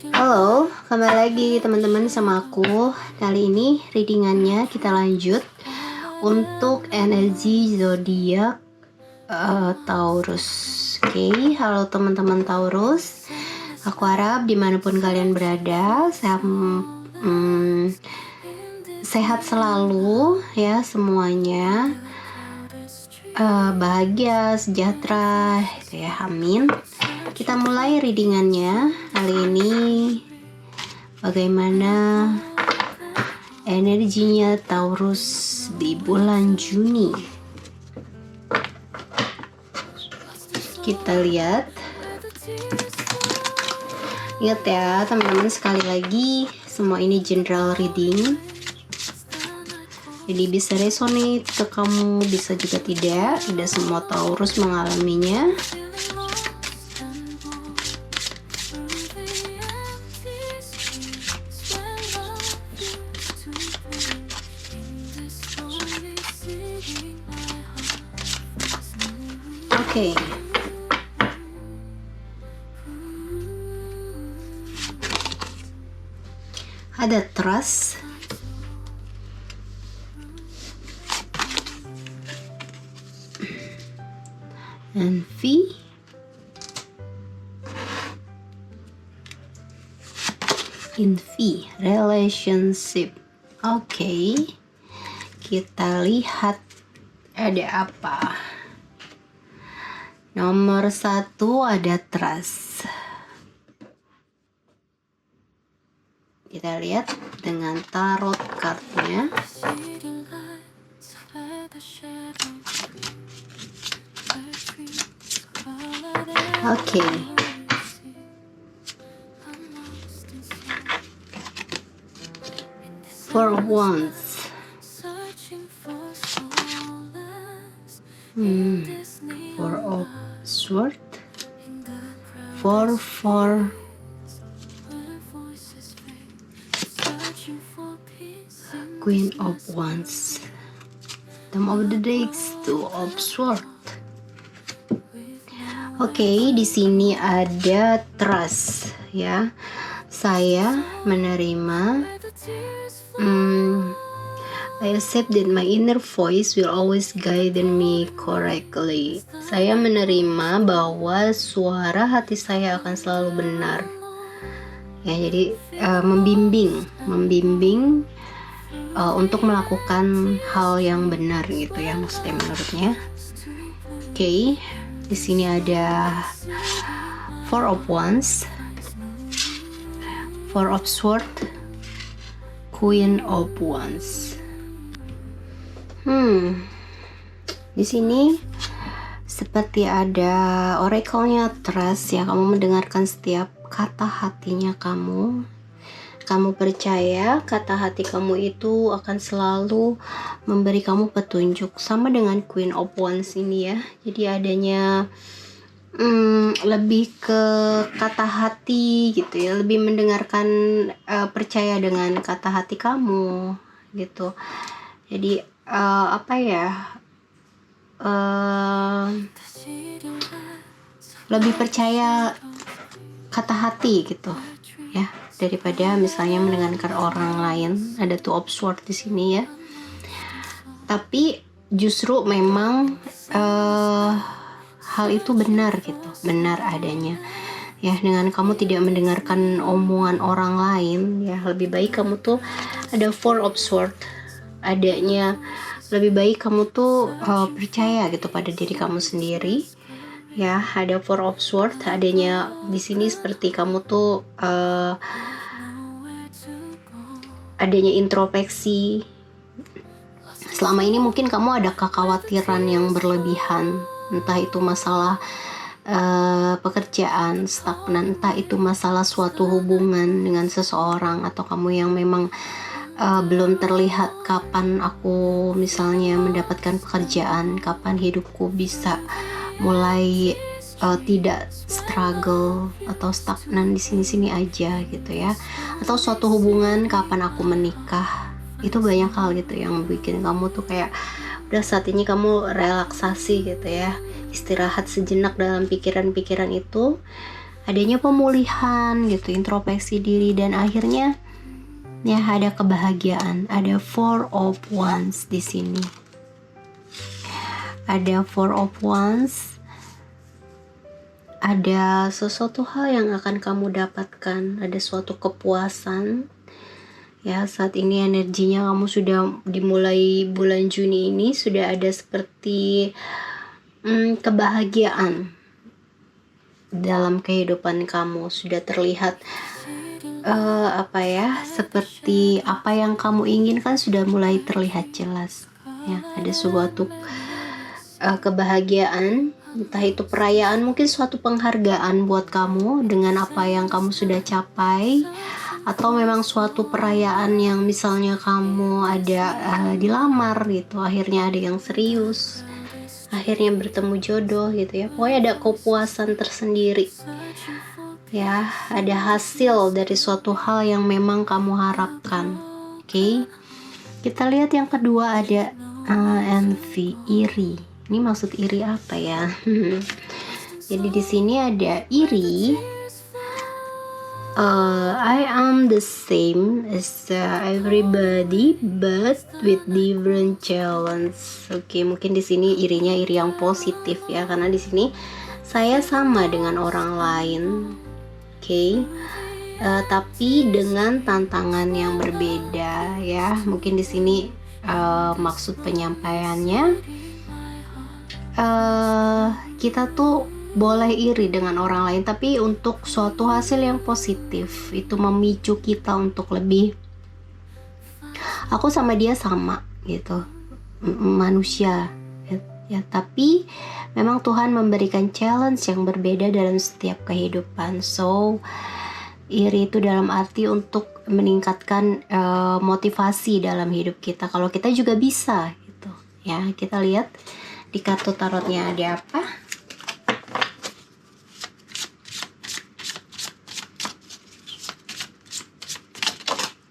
Halo, kembali lagi teman-teman sama aku. Kali ini readingannya kita lanjut untuk energi zodiak Taurus. Oke, halo teman-teman Taurus. Aku harap dimanapun kalian berada, sehat selalu ya semuanya. Bahagia, sejahtera, gitu ya. Amin. Kita mulai readingannya kali ini. Bagaimana energinya Taurus di bulan Juni? Kita lihat. Ingat ya teman-teman, sekali lagi semua ini general reading. Jadi bisa resonate ke kamu, bisa juga tidak semua Taurus mengalaminya. Oke. Ada trust, envy, relationship. Oke, kita lihat ada apa. Nomor 1 ada trust. Kita lihat dengan tarot kartunya. Oke. For once. Four of Swords. Four. Queen of Wands. Top of the Decks, Two of Swords. Oke, di sini ada trust ya. Saya menerima. I accept that my inner voice will always guide me correctly. Saya menerima bahwa suara hati saya akan selalu benar. Ya, jadi membimbing untuk melakukan hal yang benar gitu ya, maksudnya menurutnya. Oke, di sini ada Four of Wands, Four of Swords, Queen of Wands. Di sini seperti ada oracle-nya trust ya. Kamu mendengarkan setiap kata hatinya kamu. Kamu percaya kata hati kamu itu akan selalu memberi kamu petunjuk, sama dengan Queen of Wands ini ya. Jadi adanya lebih ke kata hati gitu ya, lebih mendengarkan, percaya dengan kata hati kamu gitu. Jadi lebih percaya kata hati gitu ya, daripada misalnya mendengarkan orang lain. Ada Two of Swords di sini ya. Tapi justru memang hal itu benar gitu, benar adanya ya. Dengan kamu tidak mendengarkan omongan orang lain ya, lebih baik kamu tuh ada Four of Swords adanya. Lebih baik kamu tuh percaya gitu pada diri kamu sendiri ya. Ada Four of Swords adanya di sini, seperti kamu tuh adanya introspeksi. Selama ini mungkin kamu ada kekhawatiran yang berlebihan, entah itu masalah pekerjaan stagnan, entah itu masalah suatu hubungan dengan seseorang, atau kamu yang memang belum terlihat kapan aku misalnya mendapatkan pekerjaan, kapan hidupku bisa mulai tidak struggle atau stagnan di sini-sini aja gitu ya, atau suatu hubungan kapan aku menikah. Itu banyak hal gitu yang bikin kamu tuh kayak udah saat ini kamu relaksasi gitu ya, istirahat sejenak dalam pikiran-pikiran itu. adanya pemulihan gitu, introspeksi diri, dan akhirnya ya ada kebahagiaan. Ada Four of Wands di sini. Ada Four of Wands. Ada sesuatu hal yang akan kamu dapatkan, ada suatu kepuasan. Ya, saat ini energinya kamu sudah dimulai bulan Juni ini sudah ada seperti kebahagiaan dalam kehidupan kamu, sudah terlihat seperti apa yang kamu inginkan sudah mulai terlihat jelas. Ya, ada suatu kebahagiaan, entah itu perayaan, mungkin suatu penghargaan buat kamu dengan apa yang kamu sudah capai, atau memang suatu perayaan yang misalnya kamu ada dilamar gitu, akhirnya ada yang serius, akhirnya bertemu jodoh gitu ya. Pokoknya ada kepuasan tersendiri ya, ada hasil dari suatu hal yang memang kamu harapkan. Oke. Kita lihat yang kedua, ada envy, iri. Ini maksud iri apa ya? Jadi di sini ada iri. I am the same as everybody, but with different challenge. Oke, mungkin di sini irinya iri yang positif ya, karena di sini saya sama dengan orang lain. Oke. Tapi dengan tantangan yang berbeda ya. Mungkin di sini maksud penyampaiannya, kita tuh boleh iri dengan orang lain, tapi untuk suatu hasil yang positif, itu memicu kita untuk lebih, aku sama dia sama gitu, manusia ya, tapi memang Tuhan memberikan challenge yang berbeda dalam setiap kehidupan. So iri itu dalam arti untuk meningkatkan motivasi dalam hidup kita, kalau kita juga bisa gitu ya. Kita lihat di kartu tarotnya ada apa.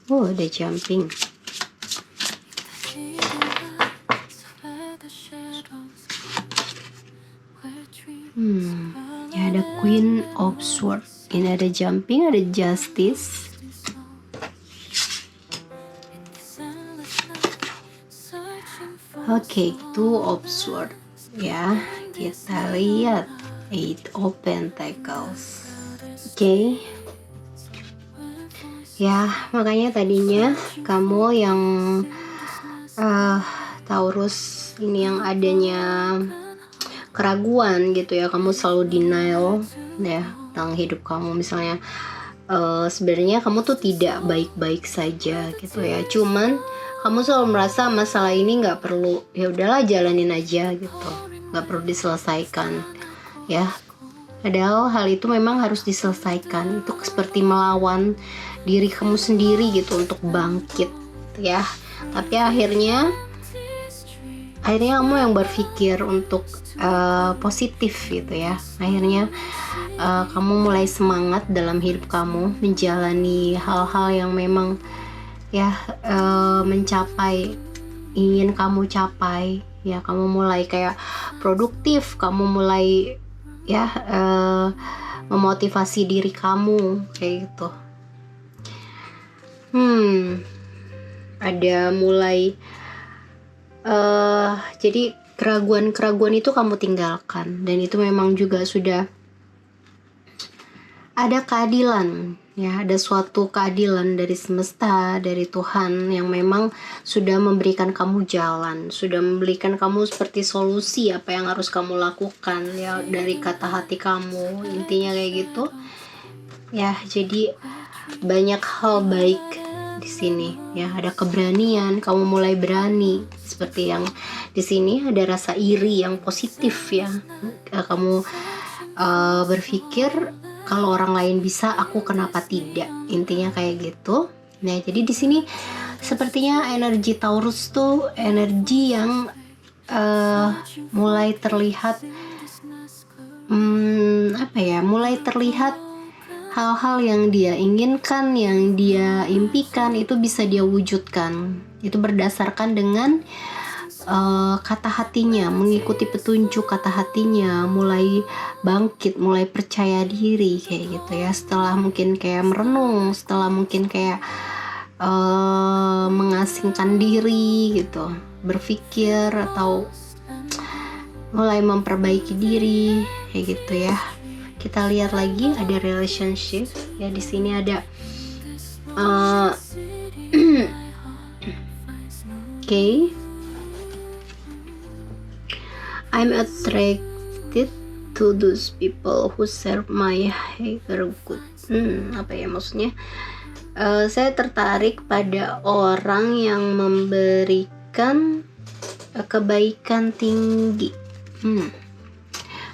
Oh, ada jumping. Ya, ada Queen of Swords. Ini ada jumping, ada Justice. Oke, Two of Swords. Ya, kita lihat Eight of Pentacles. Oke. Ya, makanya tadinya kamu yang Taurus ini yang adanya keraguan gitu ya, kamu selalu denial ya tentang hidup kamu. Misalnya sebenarnya kamu tuh tidak baik-baik saja gitu ya, cuman kamu selalu merasa masalah ini nggak perlu, ya udahlah jalanin aja gitu, nggak perlu diselesaikan ya. Padahal hal itu memang harus diselesaikan. Itu seperti melawan diri kamu sendiri gitu untuk bangkit ya. Tapi akhirnya kamu yang berpikir untuk positif gitu ya. Akhirnya kamu mulai semangat dalam hidup kamu, menjalani hal-hal yang memang ya mencapai, ingin kamu capai ya. Kamu mulai kayak produktif, kamu mulai ya memotivasi diri kamu kayak gitu. Ada mulai jadi keraguan-keraguan itu kamu tinggalkan, dan itu memang juga sudah ada keadilan ya, ada suatu keadilan dari semesta, dari Tuhan yang memang sudah memberikan kamu jalan, sudah memberikan kamu seperti solusi apa yang harus kamu lakukan ya, dari kata hati kamu, intinya kayak gitu ya. Jadi banyak hal baik di sini ya, ada keberanian, kamu mulai berani seperti yang di sini, ada rasa iri yang positif ya. Kamu berpikir kalau orang lain bisa, aku kenapa tidak, intinya kayak gitu. Nah, jadi di sini sepertinya energi Taurus tuh energi yang mulai terlihat mulai terlihat hal-hal yang dia inginkan, yang dia impikan itu bisa dia wujudkan. Itu berdasarkan dengan kata hatinya, mengikuti petunjuk kata hatinya, mulai bangkit, mulai percaya diri kayak gitu ya. Setelah mungkin kayak merenung, setelah mungkin kayak mengasingkan diri gitu, berpikir atau mulai memperbaiki diri kayak gitu ya. Kita lihat lagi ada relationship ya, di sini ada okay. I'm attracted to those people who serve my higher good. Apa ya maksudnya? Saya tertarik pada orang yang memberikan kebaikan tinggi.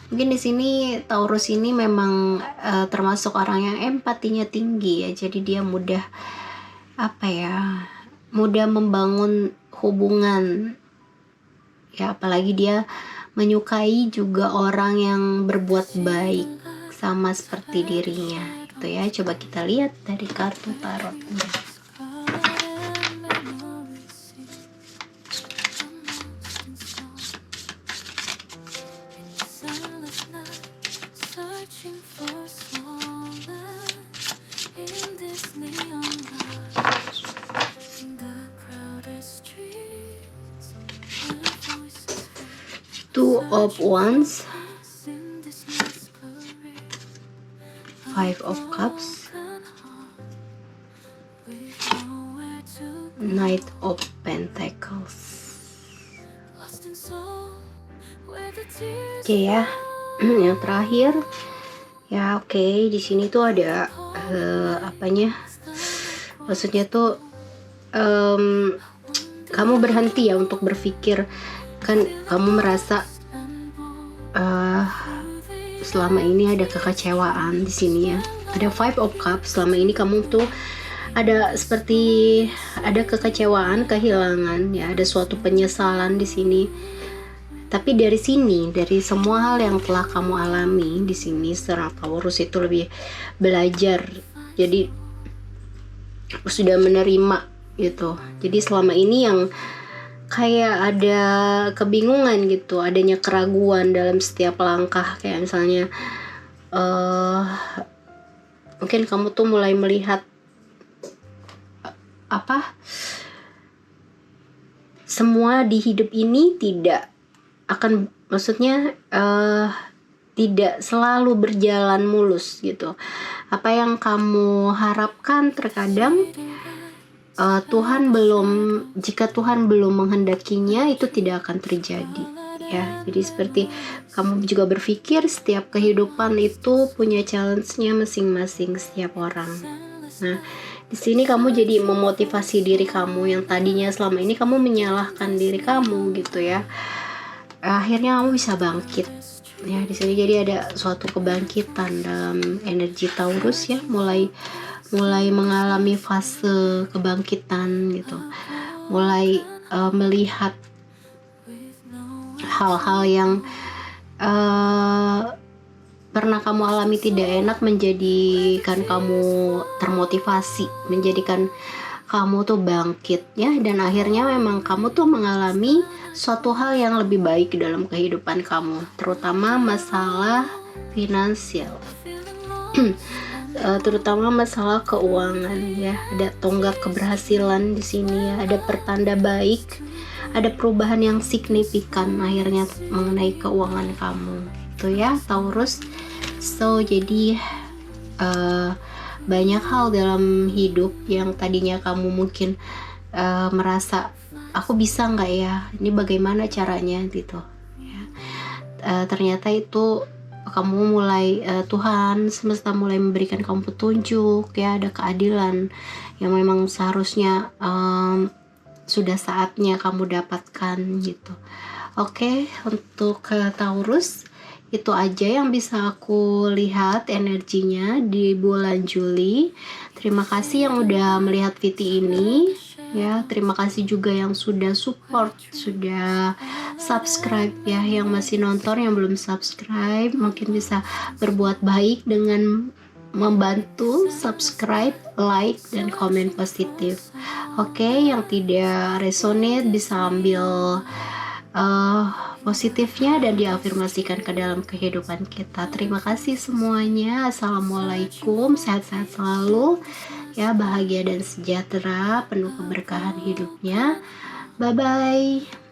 Mungkin di sini Taurus ini memang termasuk orang yang empatinya tinggi ya. Jadi dia mudah mudah membangun hubungan ya, apalagi dia menyukai juga orang yang berbuat baik sama seperti dirinya gitu ya. Coba kita lihat dari kartu tarotnya. Two of Wands, Five of Cups, Knight of Pentacles. Oke ya, yang terakhir ya. Oke, di sini tuh ada maksudnya tuh kamu berhenti ya untuk berpikir. Kan kamu merasa selama ini ada kekecewaan di sini ya. Ada Five of Cups. Selama ini kamu tuh ada seperti ada kekecewaan, kehilangan ya, ada suatu penyesalan di sini. Tapi dari sini, dari semua hal yang telah kamu alami di sini, seorang Taurus itu lebih belajar. Jadi sudah menerima gitu. Jadi selama ini yang kayak ada kebingungan gitu, adanya keraguan dalam setiap langkah, kayak misalnya mungkin kamu tuh mulai melihat semua di hidup ini tidak akan, maksudnya tidak selalu berjalan mulus gitu. Apa yang kamu harapkan terkadang jika Tuhan belum menghendakinya, itu tidak akan terjadi ya. Jadi seperti kamu juga berpikir setiap kehidupan itu punya challenge-nya masing-masing setiap orang. Nah, di sini kamu jadi memotivasi diri kamu yang tadinya selama ini kamu menyalahkan diri kamu gitu ya. Akhirnya kamu bisa bangkit. Ya, di sini jadi ada suatu kebangkitan dalam energi Taurus ya, mulai mengalami fase kebangkitan gitu, mulai melihat hal-hal yang pernah kamu alami tidak enak menjadikan kamu termotivasi, menjadikan kamu tuh bangkit ya, dan akhirnya memang kamu tuh mengalami suatu hal yang lebih baik dalam kehidupan kamu, terutama masalah finansial. Terutama masalah keuangan ya. Ada tonggak keberhasilan di sini ya, ada pertanda baik, ada perubahan yang signifikan akhirnya mengenai keuangan kamu gitu ya Taurus. So jadi banyak hal dalam hidup yang tadinya kamu mungkin merasa aku bisa nggak ya, ini bagaimana caranya gitu ya. Ternyata itu kamu mulai Tuhan semesta mulai memberikan kamu petunjuk ya, ada keadilan yang memang seharusnya sudah saatnya kamu dapatkan gitu. Oke, untuk Taurus itu aja yang bisa aku lihat energinya di bulan Juli. Terima kasih yang udah melihat video ini ya, terima kasih juga yang sudah support, sudah subscribe ya. Yang masih nonton, yang belum subscribe mungkin bisa berbuat baik dengan membantu subscribe, like, dan komen positif. Oke, yang tidak resonate bisa ambil eh, positifnya dan diafirmasikan ke dalam kehidupan kita. Terima kasih semuanya. Assalamualaikum, sehat-sehat selalu ya, bahagia dan sejahtera, penuh keberkahan hidupnya. Bye bye.